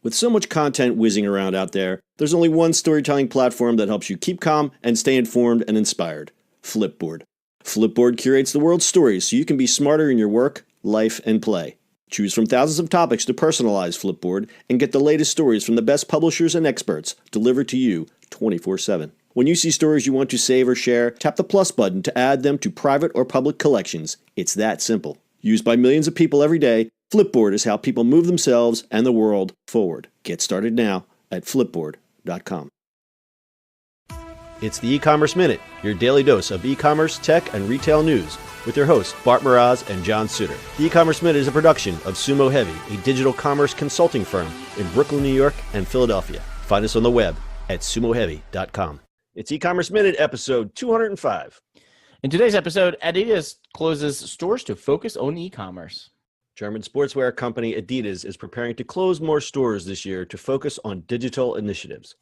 With so much content whizzing around out there, there's only one storytelling platform that helps you keep calm and stay informed and inspired: Flipboard. Flipboard curates the world's stories so you can be smarter in your work, life, and play. Choose from thousands of topics to personalize Flipboard and get the latest stories from the best publishers and experts delivered to you 24/7. When you see stories you want to save or share, tap the plus button to add them to private or public collections. It's that simple. Used by millions of people every day, Flipboard is how people move themselves and the world forward. Get started now at flipboard.com. It's the e-commerce minute, your daily dose of e-commerce, tech, and retail news with your hosts Bart Mraz and John Suter. The e-commerce minute is a production of Sumo Heavy, a digital commerce consulting firm in Brooklyn, New York, and Philadelphia. Find us on the web at sumoheavy.com. It's e-commerce minute episode 205. In today's episode, Adidas closes stores to focus on e-commerce. German sportswear company Adidas is preparing to close more stores this year to focus on digital initiatives.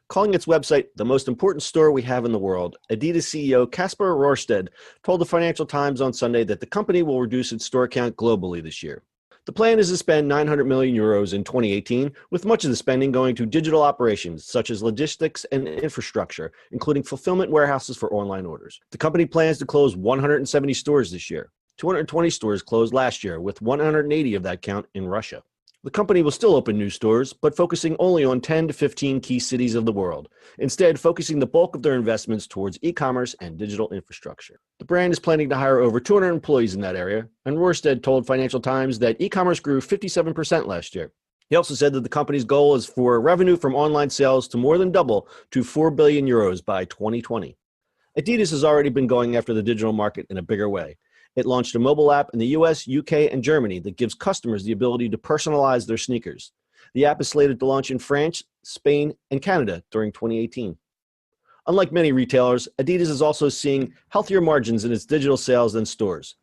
Calling its website the most important store we have in the world, Adidas CEO Kasper Rorsted told the Financial Times on Sunday that the company will reduce its store count globally this year. The plan is to spend 900 million euros in 2018, with much of the spending going to digital operations such as logistics and infrastructure, including fulfillment warehouses for online orders. The company plans to close 170 stores this year. 220 stores closed last year, with 180 of that count in Russia. The company will still open new stores, but focusing only on 10 to 15 key cities of the world, instead focusing the bulk of their investments towards e-commerce and digital infrastructure. The brand is planning to hire over 200 employees in that area, and Rorsted told Financial Times that e-commerce grew 57% last year. He also said that the company's goal is for revenue from online sales to more than double to 4 billion euros by 2020. Adidas has already been going after the digital market in a bigger way. It launched a mobile app in the US, UK, and Germany that gives customers the ability to personalize their sneakers. The app is slated to launch in France, Spain, and Canada during 2018. Unlike many retailers, Adidas is also seeing healthier margins in its digital sales than stores.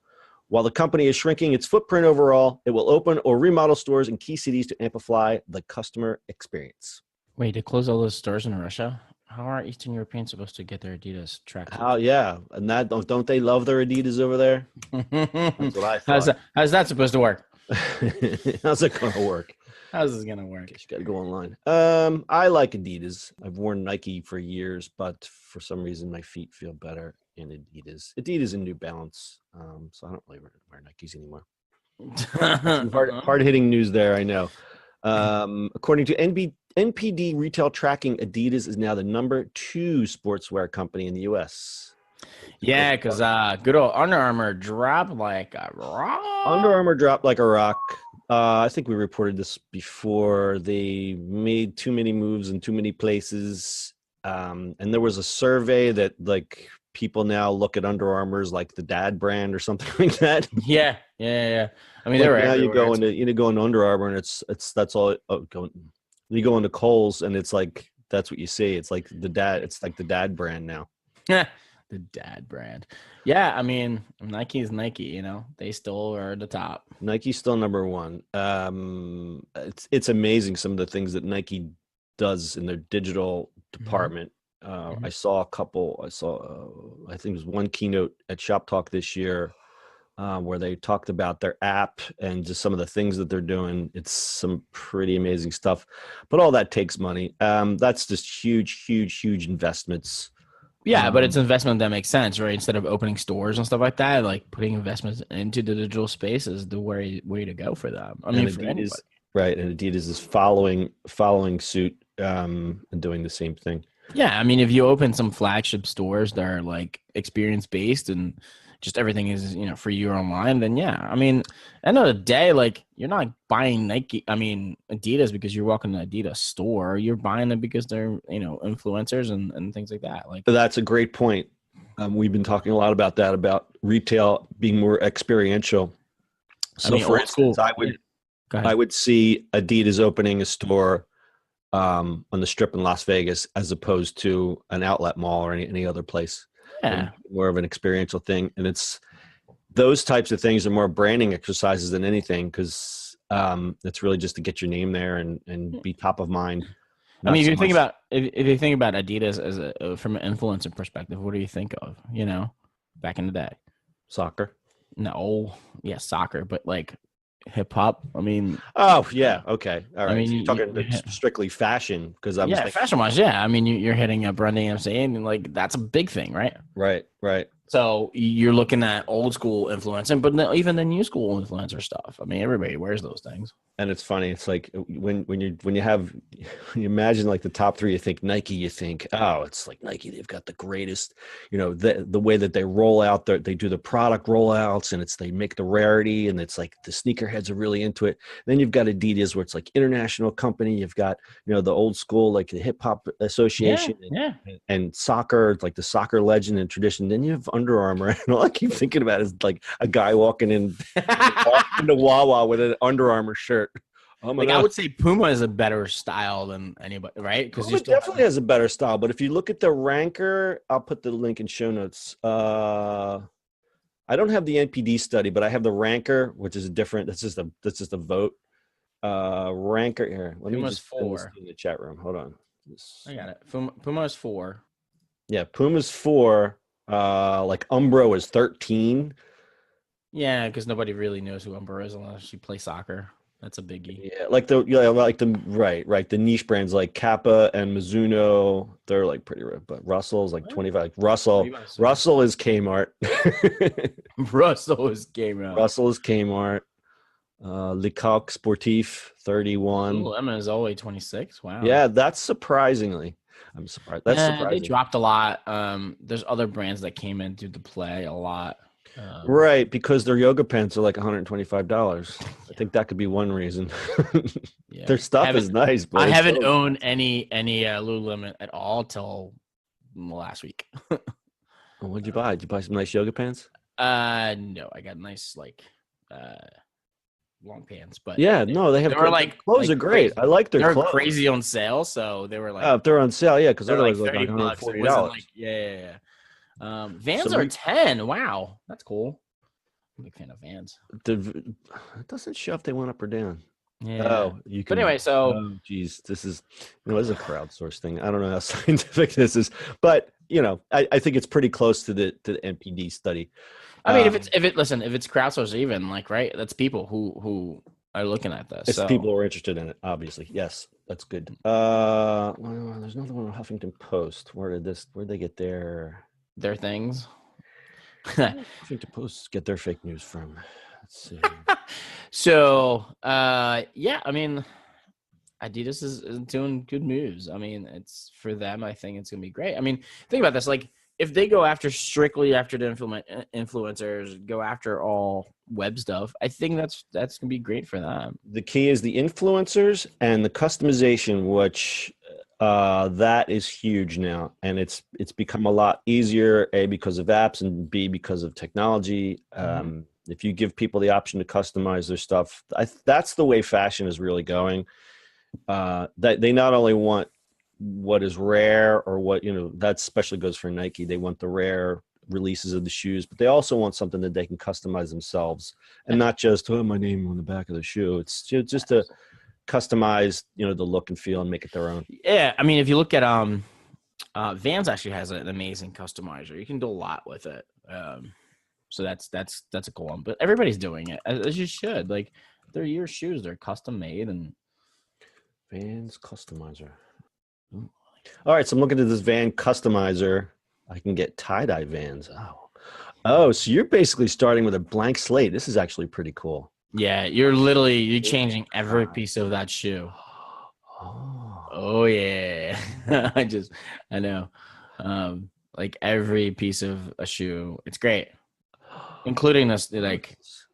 While the company is shrinking its footprint overall, it will open or remodel stores in key cities to amplify the customer experience. Wait, to close all those stores in Russia? How are Eastern Europeans supposed to get their Adidas tracksuits? Oh yeah, and that don't they love their Adidas over there? That's what I thought. How's that supposed to work? How's it gonna work? How's this gonna work? Guess you gotta go online. I like Adidas. I've worn Nike for years, but for some reason my feet feel better in Adidas. Adidas and New Balance. So I don't really wear Nikes anymore. Hard hitting news there, I know. According to NPD Retail Tracking, Adidas is now the number 2 sportswear company in the U.S. Yeah, because good old Under Armour dropped like a rock. Under Armour dropped like a rock. I think we reported this before. They made too many moves in too many places. And there was a survey that like people now look at Under Armour as like the dad brand or something like that. Yeah. I mean, like they were now everywhere. you go into Under Armour and it's that's all. You go into Kohl's and it's like that's what you see. It's like the dad. It's like the dad brand now. The dad brand. Yeah, I mean, Nike is Nike. You know, they still are the top. Nike's still number 1. It's amazing some of the things that Nike does in their digital department. I saw a couple. I think it was one keynote at Shop Talk this year. Where they talked about their app and just some of the things that they're doing. It's some pretty amazing stuff, but all that takes money. That's just huge investments. Yeah, but it's investment that makes sense, right? Instead of opening stores and stuff like that, like putting investments into the digital space is the way to go for them. I mean, for anybody. Right, and Adidas is following suit and doing the same thing. Yeah, I mean, if you open some flagship stores that are like experience based and just everything is, for you online, then yeah. I mean, end of the day, like you're not buying Adidas because you're walking to an Adidas store. You're buying it because they're, influencers and things like that. Like that's a great point. We've been talking a lot about that, about retail being more experiential. So for instance, I would see Adidas opening a store on the Strip in Las Vegas as opposed to an outlet mall or any other place. Yeah. More of an experiential thing. And it's those types of things are more branding exercises than anything because it's really just to get your name there and be top of mind. I mean, if you think about Adidas as from an influencer perspective, what do you think of, back in the day? Soccer. No. Yeah, soccer, but like hip hop. I mean, Oh yeah, okay, all I right. mean, So you're talking strictly fashion because I was yeah, thinking, fashion wise, yeah. I mean, you're hitting up Run DMC, and like that's a big thing, right? right, right. So you're looking at old school influencer, but even the new school influencer stuff. I mean, everybody wears those things. And it's funny. It's like when you have when you imagine like the top three, you think Nike, you think, oh, it's like Nike. They've got the greatest, the way that they roll out they do the product rollouts, and they make the rarity, and it's like the sneakerheads are really into it. Then you've got Adidas, where it's like international company. You've got the old school, like the hip hop association, Yeah. and soccer, like the soccer legend and tradition. Then you have Under Armour, and all I keep thinking about is like a guy walking in into Wawa with an Under Armour shirt. I would say Puma is a better style than anybody, right? Because Puma definitely has a better style. But if you look at the ranker, I'll put the link in show notes. I don't have the NPD study, but I have the ranker, which is different. That's just a vote. Ranker here. Let me just put this in the chat room. Hold on. I got it. Puma is 4. Yeah, Puma's 4. Like Umbro is 13. Yeah, because nobody really knows who Umbro is unless you play soccer. That's a biggie. Yeah, like the right. The niche brands like Kappa and Mizuno, they're like pretty rare. But Russell's like 25. Like Russell is Kmart. Russell is Kmart. Russell is Kmart. Lecoq Sportif 31. Lululemon is always 26. Wow. Yeah, that's surprisingly. I'm surprised. That's surprising. They dropped a lot. There's other brands that came into the play a lot. Right, because their yoga pants are like $125. I think that could be one reason. Yeah. Their stuff is nice, but I haven't owned any Lululemon at all till last week. What'd you buy? Did you buy some nice yoga pants? No, I got nice long pants, but yeah, no, they were like clothes are great. Crazy. I like their clothes. Crazy on sale, so they were like, if they're on sale, yeah, because otherwise like $140. Yeah. Vans are 10. Wow, that's cool. I'm a big fan of Vans. It doesn't show if they went up or down. Yeah. Oh, you can. But anyway, so geez, this is this is a crowdsourced thing. I don't know how scientific this is, but I think it's pretty close to the NPD study. I mean, if it's crowdsourced, even right, that's people who are looking at this. It's people who are interested in it, obviously. Yes, that's good. Well, there's another one on Huffington Post. Where did they get their things? Huffington Post get their fake news from? Let's see. So, yeah, I mean, Adidas is doing good moves. I mean, it's for them. I think it's gonna be great. I mean, think about this. Like, if they go strictly after the influencers, go after all web stuff, I think that's gonna be great for them. The key is the influencers and the customization, which that is huge now, and it's become a lot easier. A, because of apps, and B, because of technology. If you give people the option to customize their stuff, that's the way fashion is really going. That they not only want what is rare or what, that especially goes for Nike. They want the rare releases of the shoes, but they also want something that they can customize themselves, and not just, my name on the back of the shoe. It's just to customize, the look and feel and make it their own. Yeah. I mean, if you look at, Vans actually has an amazing customizer. You can do a lot with it. So that's a cool one, but everybody's doing it as you should. Like, they're your shoes, they're custom made. And Vans customizer. All right, so I'm looking at this Van customizer. I can get tie-dye Vans. Oh, so you're basically starting with a blank slate. This is actually pretty cool. Yeah, you're changing every piece of that shoe. Oh yeah. I know. Like every piece of a shoe. It's great. Including this, it's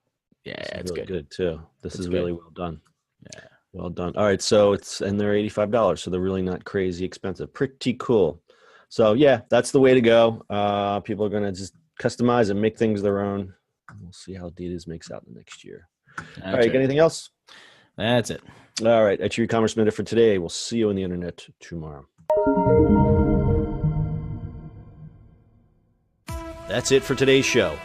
really good too. This is good. Really well done. Yeah. Well done. All right, so they're $85, so they're really not crazy expensive. Pretty cool. So yeah, that's the way to go. People are gonna just customize and make things their own. We'll see how Adidas makes out in the next year. All right, got anything else? That's it. All right, that's your e-commerce minute for today. We'll see you on the internet tomorrow. That's it for today's show.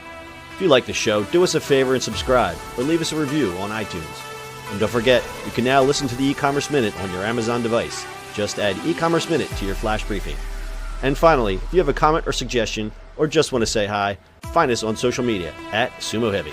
If you like the show, do us a favor and subscribe, or leave us a review on iTunes. And don't forget, you can now listen to the e-commerce minute on your Amazon device. Just add e-commerce minute to your flash briefing. And finally, if you have a comment or suggestion, or just want to say hi, find us on social media @Sumo Heavy.